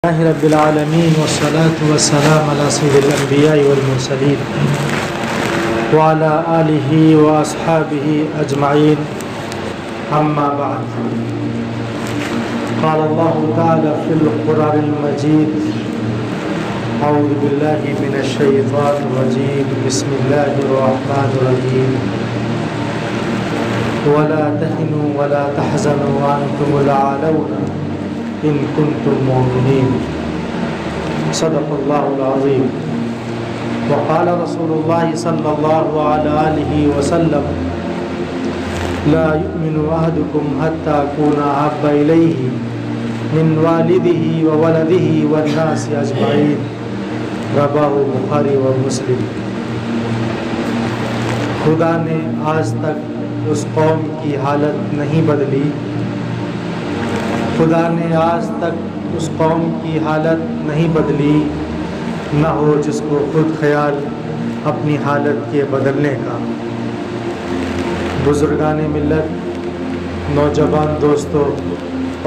اللہ رب العالمین والصلاة والسلام علی سید الانبیاء والمرسلین وعلی آلہ واصحابہ اجمعین اما بعد قال اللہ تعالی فی القرآن المجید اعوذ باللہ من الشیطان الرجیم بسم اللہ الرحمن الرحیم ولا تهنوا ولا تحزنوا وانتم الاعلون ان کنتم مؤمنین صدق اللہ العظیم وقال رسول اللہ صلی اللہ علیہ وسلم لا یؤمن احدکم حتی اکون احب الیہ من والدہ وولدہ والناس اجمعین رواه بخاری و مسلم۔ خدا نے آج تک اس قوم کی حالت نہیں بدلی، خدا نے آج تک اس قوم کی حالت نہیں بدلی، نہ ہو جس کو خود خیال اپنی حالت کے بدلنے کا۔ بزرگان ملت، نوجوان دوستوں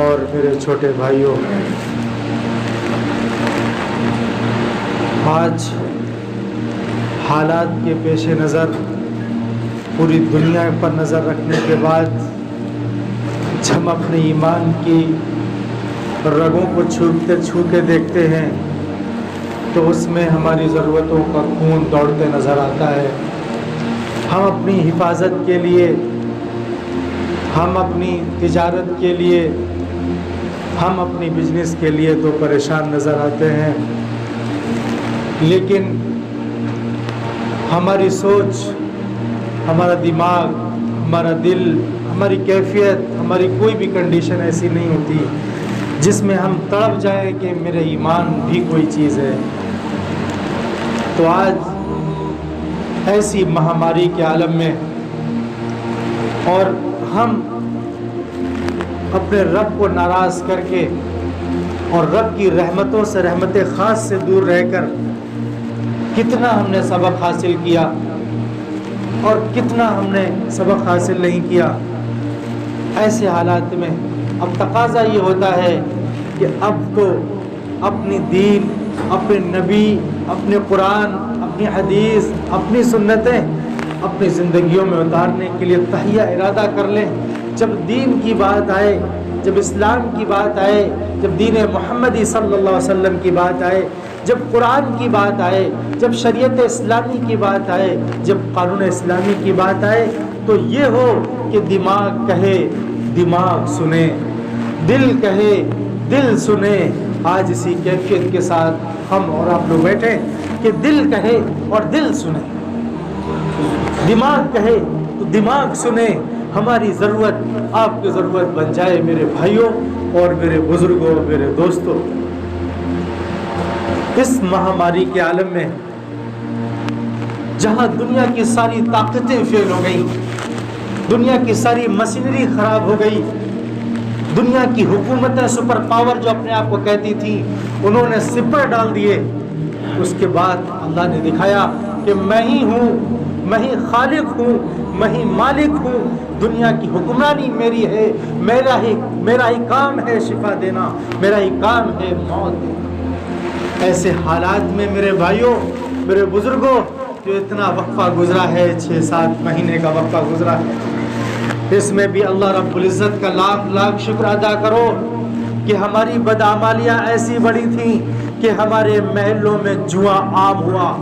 اور میرے چھوٹے بھائیوں، آج حالات کے پیش نظر پوری دنیا پر نظر رکھنے کے بعد جب ہم اپنے ایمان کی رگوں کو چھو کے دیکھتے ہیں تو اس میں ہماری ضرورتوں کا خون دوڑتے نظر آتا ہے۔ ہم اپنی حفاظت کے لیے، ہم اپنی تجارت کے لیے، ہم اپنی بزنس کے لیے تو پریشان نظر آتے ہیں، لیکن ہماری سوچ، ہمارا دماغ، ہمارا دل، ہماری کیفیت، ہماری کوئی بھی کنڈیشن ایسی نہیں ہوتی جس میں ہم تڑپ جائیں کہ میرے ایمان بھی کوئی چیز ہے۔ تو آج ایسی مہاماری کے عالم میں اور ہم اپنے رب کو ناراض کر کے اور رب کی رحمتوں سے، رحمت خاص سے دور رہ کر کتنا ہم نے سبق حاصل کیا اور کتنا ہم نے سبق حاصل نہیں کیا۔ ایسے حالات میں اب تقاضا یہ ہوتا ہے کہ اب تو اپنی دین، اپنے نبی، اپنے قرآن، اپنی حدیث، اپنی سنتیں اپنی زندگیوں میں اتارنے کے لیے تہیہ ارادہ کر لیں۔ جب دین کی بات آئے، جب اسلام کی بات آئے، جب دین محمدی صلی اللہ علیہ وسلم کی بات آئے، جب قرآن کی بات آئے، جب شریعت اسلامی کی بات آئے، جب قانون اسلامی کی بات آئے، تو یہ ہو کہ دماغ کہے دماغ سنے، دل کہے دل سنے۔ آج اسی کیفیت کے ساتھ ہم اور آپ لوگ بیٹھے کہ دل کہے اور دل سنے، دماغ کہے تو دماغ سنے۔ ہماری ضرورت آپ کی ضرورت بن جائے میرے بھائیوں اور میرے بزرگوں، میرے دوستوں۔ اس مہاماری کے عالم میں جہاں دنیا کی ساری طاقتیں فیل ہو گئی، دنیا کی ساری مشینری خراب ہو گئی، دنیا کی حکومتیں سپر پاور جو اپنے آپ کو کہتی تھیں انہوں نے سپر ڈال دیے، اس کے بعد اللہ نے دکھایا کہ میں ہی ہوں، میں ہی خالق ہوں، میں ہی مالک ہوں، دنیا کی حکمرانی میری ہے، میرا ہی کام ہے شفا دینا، میرا ہی کام ہے موت دینا۔ ایسے حالات میں میرے بھائیوں، میرے بزرگوں، جو اتنا وقفہ گزرا ہے، 6-7 مہینے کا وقفہ گزرا ہے، اس میں بھی اللہ رب العزت کا لاکھ لاکھ شکر ادا کرو کہ ہماری بدعمالیاں ایسی بڑی تھیں کہ ہمارے محلوں میں جوا عام ہوا،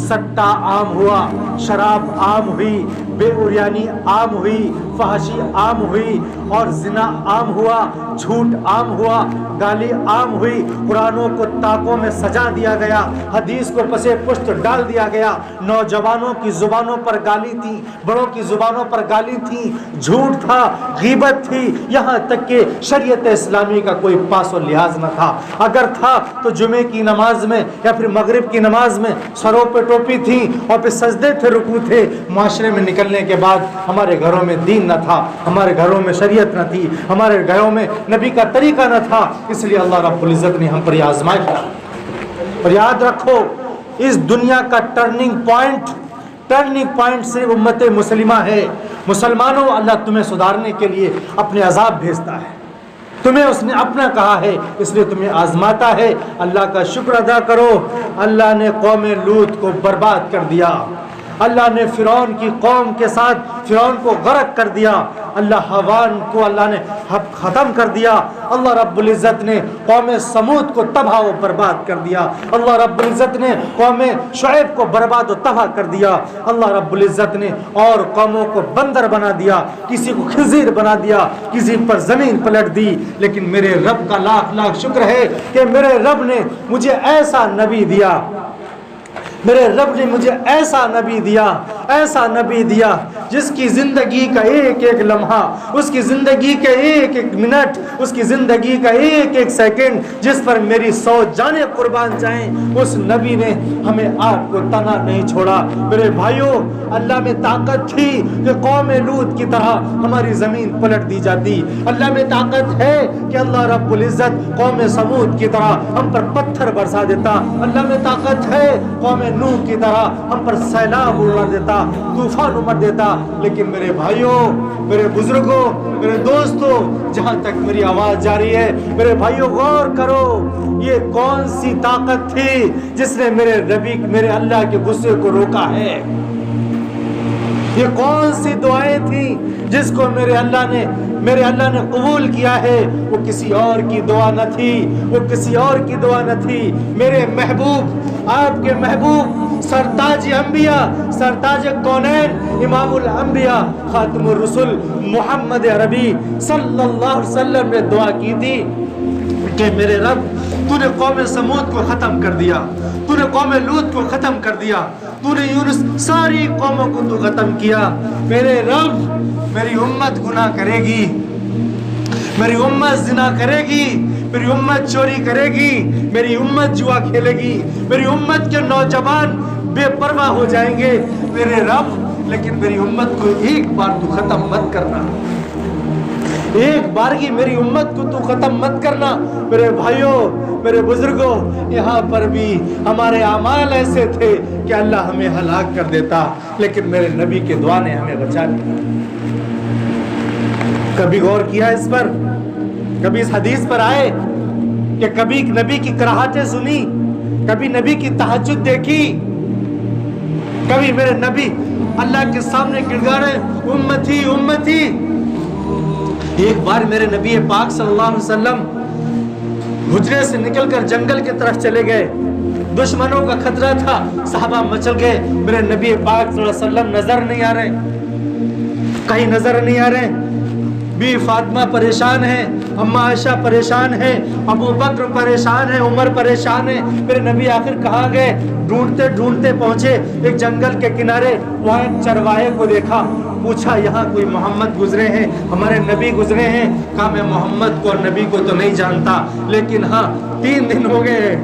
سٹا عام ہوا، شراب عام ہوئی، بے اوریانی عام ہوئی، فحاشی عام ہوئی اور زنا عام ہوا، جھوٹ عام ہوا، گالی عام ہوئی، قرآنوں کو طاقوں میں سجا دیا گیا، حدیث کو پسے پشت ڈال دیا گیا، نوجوانوں کی زبانوں پر گالی تھی، بڑوں کی زبانوں پر گالی تھی، جھوٹ تھا، غیبت تھی، یہاں تک کہ شریعت اسلامی کا کوئی پاس و لحاظ نہ تھا، اگر تھا تو جمعے کی نماز میں یا پھر مغرب کی نماز میں سروں پہ ٹوپی تھی اور پھر سجدے تھے، رکوع تھے۔ معاشرے میں نکلنے کے بعد ہمارے گھروں میں دین نہ تھا، ہمارے گھروں میں شریعت نہ تھی، ہمارے گھروں میں نبی کا طریقہ نہ تھا، اس لیے اللہ رب العزت نے ہم پر یہ آزمائش کیا۔ اور یاد رکھو اس دنیا کا ٹرننگ پوائنٹ صرف امت مسلمہ ہے۔ مسلمانوں، اللہ تمہیں سدھارنے کے لیے اپنے عذاب بھیجتا ہے، تمہیں اس نے اپنا کہا ہے، اس لیے تمہیں آزماتا ہے۔ اللہ کا شکر ادا کرو۔ اللہ نے قوم لوط کو برباد کر دیا، اللہ نے فرعون کی قوم کے ساتھ فرعون کو غرق کر دیا، اللہ حوان کو اللہ نے ختم کر دیا، اللہ رب العزت نے قوم سمود کو تباہ و برباد کر دیا، اللہ رب العزت نے قوم شعیب کو برباد و تباہ کر دیا، اللہ رب العزت نے اور قوموں کو بندر بنا دیا، کسی کو خنزیر بنا دیا، کسی پر زمین پلٹ دی۔ لیکن میرے رب کا لاکھ لاکھ شکر ہے کہ میرے رب نے مجھے ایسا نبی دیا، میرے رب نے مجھے ایسا نبی دیا، ایسا نبی دیا جس کی زندگی کا ایک ایک لمحہ، اس کی زندگی کا ایک ایک منٹ، اس کی زندگی کا ایک ایک سیکنڈ جس پر میری 100 جانیں قربان جائیں، اس نبی نے ہمیں آپ کو تنہا نہیں چھوڑا۔ میرے بھائیوں، اللہ میں طاقت تھی کہ قوم لوط کی طرح ہماری زمین پلٹ دی جاتی، اللہ میں طاقت ہے کہ اللہ رب العزت قوم سمود کی طرح ہم پر پتھر برسا دیتا، اللہ میں طاقت ہے قوم نوح کی طرح ہم پر سیلاب اڑا دیتا، طوفان امر دیتا۔ لیکن میرے بھائیوں، میرے بزرگوں، میرے دوستوں، جہاں تک میری آواز جاری ہے، میرے بھائیوں غور کرو، یہ کون سی طاقت تھی جس نے میرے نبی، میرے اللہ کے غصے کو روکا ہے؟ یہ کون سی دعائیں تھیں جس کو میرے اللہ نے قبول کیا ہے؟ وہ کسی اور کی دعا نہ تھی، وہ کسی اور کی دعا نہ تھی، میرے محبوب، آپ کے محبوب، سرتاج انبیاء، سرتاج کونین، امام الانبیاء، خاتم الرسل محمد عربی صلی اللہ علیہ وسلم نے دعا کی تھی کہ میرے رب، تو نے قوم سمود کو ختم کر دیا، تو نے قوم لوط کو ختم کر دیا، تو نے یونس ساری قوموں کو تو ختم کیا، میرے رب میری امت گناہ کرے گی، میری امت زنا کرے گی، میری امت چوری کرے گی، میری امت جوا کھیلے گی، میری امت کے نوجوان بے پرواہ ہو جائیں گے، میرے رب لیکن میری امت کو ایک بار تو ختم مت کرنا، ایک بار کی میری امت کو تو ختم مت کرنا۔ میرے بھائیوں، میرے بزرگوں، یہاں پر بھی ہمارے اعمال ایسے تھے کہ اللہ ہمیں ہلاک کر دیتا، لیکن میرے نبی کے دعا نے ہمیں بچا لیا۔ کبھی غور کیا اس پر؟ کبھی اس حدیث پر آئے کہ کبھی نبی کی کراہتیں سنی، کبھی نبی کی تہجد دیکھی، کبھی میرے نبی اللہ کے سامنے گڑگڑائے امتی امتی۔ ایک بار میرے نبی پاک صلی اللہ علیہ وسلم حجرے سے نکل کر جنگل کی طرف چلے گئے، دشمنوں کا خطرہ تھا، صحابہ مچل گئے، میرے نبی پاک صلی اللہ علیہ وسلم نظر نہیں آ رہے، کہیں نظر نہیں آ رہے، بی فاطمہ پریشان ہے، اماں عائشہ پریشان ہے، ابو بکر پریشان ہے، عمر پریشان ہے۔ میرے نبی آخر کہاں گئے؟ ڈھونڈتے ڈھونڈتے پہنچے ایک جنگل کے کنارے، وہاں ایک چرواہے کو دیکھا، پوچھا یہاں کوئی محمد گزرے ہیں، ہمارے نبی گزرے ہیں؟ کہا میں محمد کو اور نبی کو تو نہیں جانتا، لیکن ہاں 3 دن ہو گئے،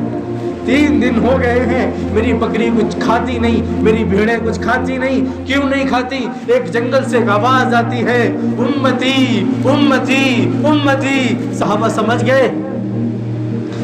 3 دن ہو گئے ہیں، میری بکری کچھ کھاتی نہیں، میری بھیڑیں کچھ کھاتی نہیں۔ کیوں نہیں کھاتی؟ ایک جنگل سے ایک آواز آتی ہے، امتی امتی امتی۔ صحابہ سمجھ گئے،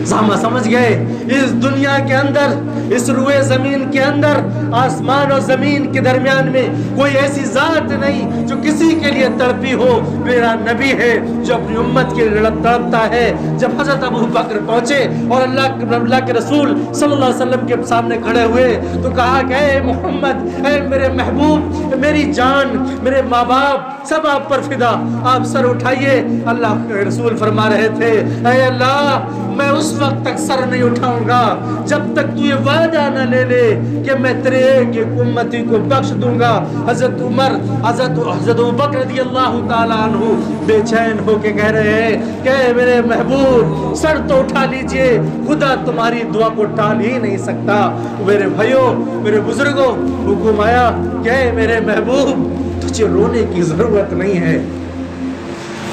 صحابہ سمجھ گئے اس دنیا کے اندر، اس روئے زمین کے اندر، آسمان اور زمین کے درمیان میں کوئی ایسی ذات نہیں جو کسی کے لیے تڑپی ہو، میرا نبی ہے جو اپنی امت کے لیے تڑپتا ہے۔ جب حضرت ابو بکر پہنچے اور اللہ کے رسول صلی اللہ علیہ وسلم کے سامنے کھڑے ہوئے تو کہا کہ اے محمد، اے میرے محبوب، میری جان، میرے ماں باپ سب آپ پر فدا، آپ سر اٹھائیے۔ اللہ کے رسول فرما رہے تھے، اے اللہ، میں اس وقت تک سر نہیں اٹھاؤں گا جب تک تو یہ وعدہ نہ لے لے کہ میں تیرے ایک ایک امتی کو بخش دوں گا۔ حضرت عمر، حضرت ابو بکر رضی اللہ تعالیٰ عنہ بے چین ہو کے کہہ رہے ہیں کہ میرے محبوب سر تو اٹھا لیجئے، خدا تمہاری دعا کو ٹال ہی نہیں سکتا۔ میرے بھائیوں، میرے بزرگوں، حکم آیا کہ میرے محبوب تجھے رونے کی ضرورت نہیں ہے،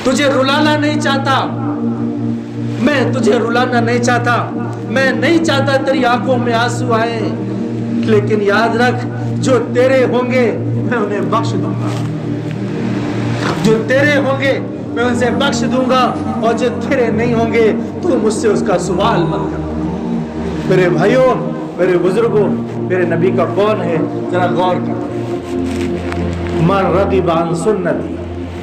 تجھے رلانا نہیں چاہتا، میں تجھے رلانا نہیں چاہتا، میں نہیں چاہتا تیری آنکھوں میں آنسو آئے، لیکن یاد رکھ جو تیرے ہوں گے میں انہیں بخش دوں گا، جو تیرے ہوں گے میں ان سے بخش دوں گا، اور جو تیرے نہیں ہوں گے تو مجھ سے اس کا سوال مت کر۔ میرے بھائیوں، میرے بزرگوں، میرے نبی کا کون ہے ذرا غور کر۔ من رغب عن سنتی